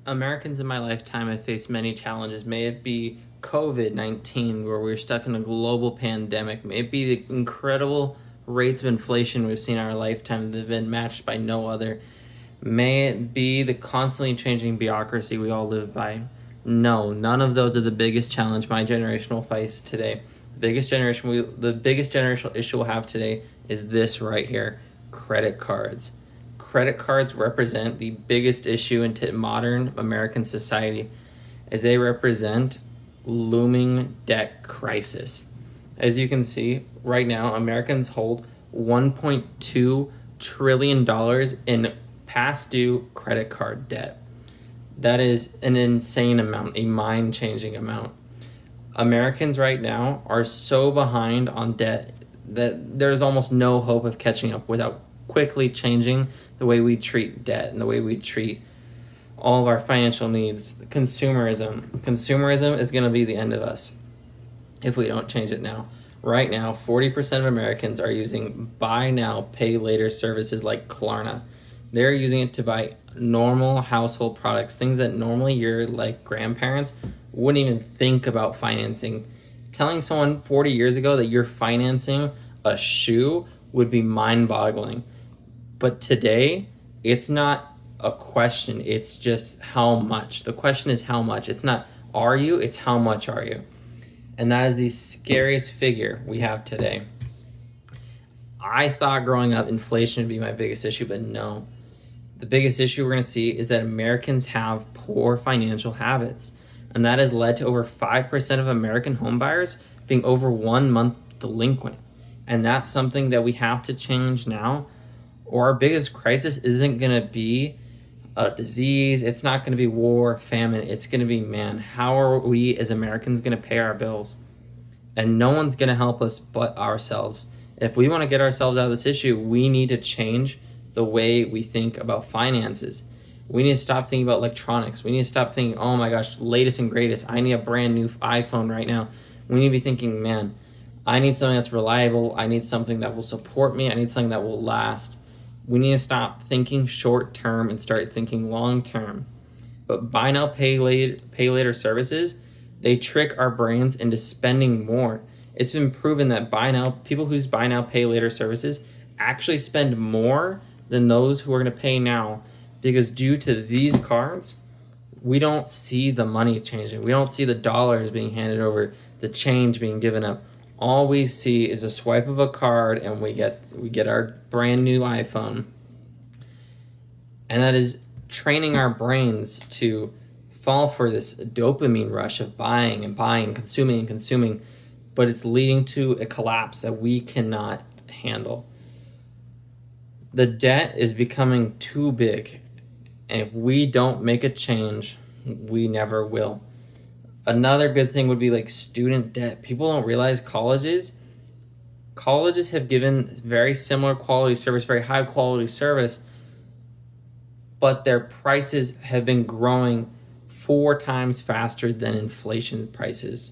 Americans in my lifetime have faced many challenges. May it be COVID-19, where we're stuck in a global pandemic. May it be the incredible rates of inflation we've seen in our lifetime that have been matched by no other. May it be the constantly changing bureaucracy we all live by. No, none of those are the biggest challenge my generation will face today. The biggest generational issue we'll have today is this right here: credit cards. Credit cards represent the biggest issue in modern American society, as they represent looming debt crisis. As you can see right now, Americans hold $1.2 trillion in past due credit card debt. That is an insane amount, a mind changing amount. Americans right now are so behind on debt that there's almost no hope of catching up without quickly changing the way we treat debt and the way we treat all of our financial needs. Consumerism is going to be the end of us if we don't change it now. Right now, 40% of Americans are using buy now, pay later services like Klarna. They're using it to buy normal household products, things that normally your like grandparents wouldn't even think about financing. Telling someone 40 years ago that you're financing a shoe would be mind-boggling. But today, it's not a question, it's just how much. The question is how much. It's not are you, it's how much are you. And that is the scariest figure we have today. I thought growing up inflation would be my biggest issue, but no. The biggest issue we're going to see is that Americans have poor financial habits, and that has led to over 5% of American homebuyers being over 1 month delinquent. And that's something that we have to change now, or our biggest crisis isn't going to be a disease, it's not going to be war, famine, it's going to be, man, how are we as Americans going to pay our bills? And no one's going to help us but ourselves. If we want to get ourselves out of this issue, we need to change the way we think about finances. We need to stop thinking about electronics. We need to stop thinking, oh my gosh, latest and greatest, I need a brand new iPhone right now. We need to be thinking, man, I need something that's reliable. I need something that will support me. I need something that will last. We need to stop thinking short term and start thinking long term. But buy now, pay later services, they trick our brains into spending more. It's been proven that people who use buy now, pay later services actually spend more than those who are going to pay now, because due to these cards, we don't see the money changing. We don't see the dollars being handed over, the change being given up. All we see is a swipe of a card and we get our brand new iPhone. And that is training our brains to fall for this dopamine rush of buying and buying, consuming and consuming, but it's leading to a collapse that we cannot handle. The debt is becoming too big, and if we don't make a change, we never will. Another good thing would be like student debt. People don't realize colleges have given very similar quality service, very high quality service, but their prices have been growing 4 times faster than inflation prices.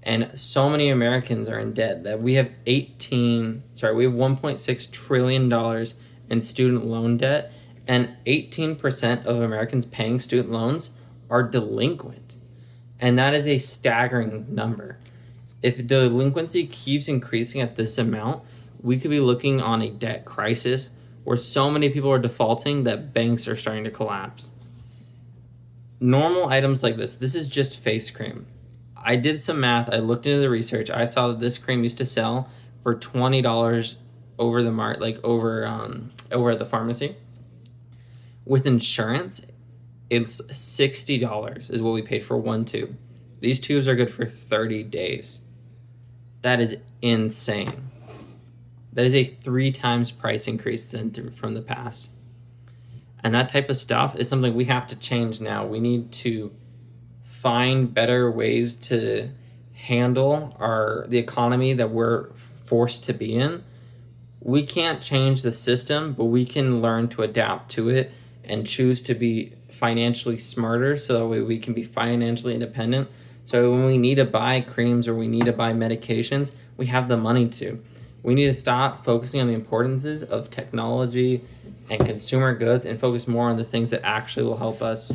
And so many Americans are in debt that we have $1.6 trillion in student loan debt, and 18% of Americans paying student loans are delinquent. And that is a staggering number. If delinquency keeps increasing at this amount, we could be looking on a debt crisis where so many people are defaulting that banks are starting to collapse. Normal items like this is just face cream. I did some math, I looked into the research, I saw that this cream used to sell for $20 over the over at the pharmacy. With insurance, it's $60 is what we paid for 1 tube. These tubes are good for 30 days. That is insane. That is a 3 times price increase from the past. And that type of stuff is something we have to change now. We need to find better ways to handle the economy that we're forced to be in. We can't change the system, but we can learn to adapt to it and choose to be financially smarter so that way we can be financially independent. So when we need to buy creams or we need to buy medications, we have the money to. We need to stop focusing on the importances of technology and consumer goods and focus more on the things that actually will help us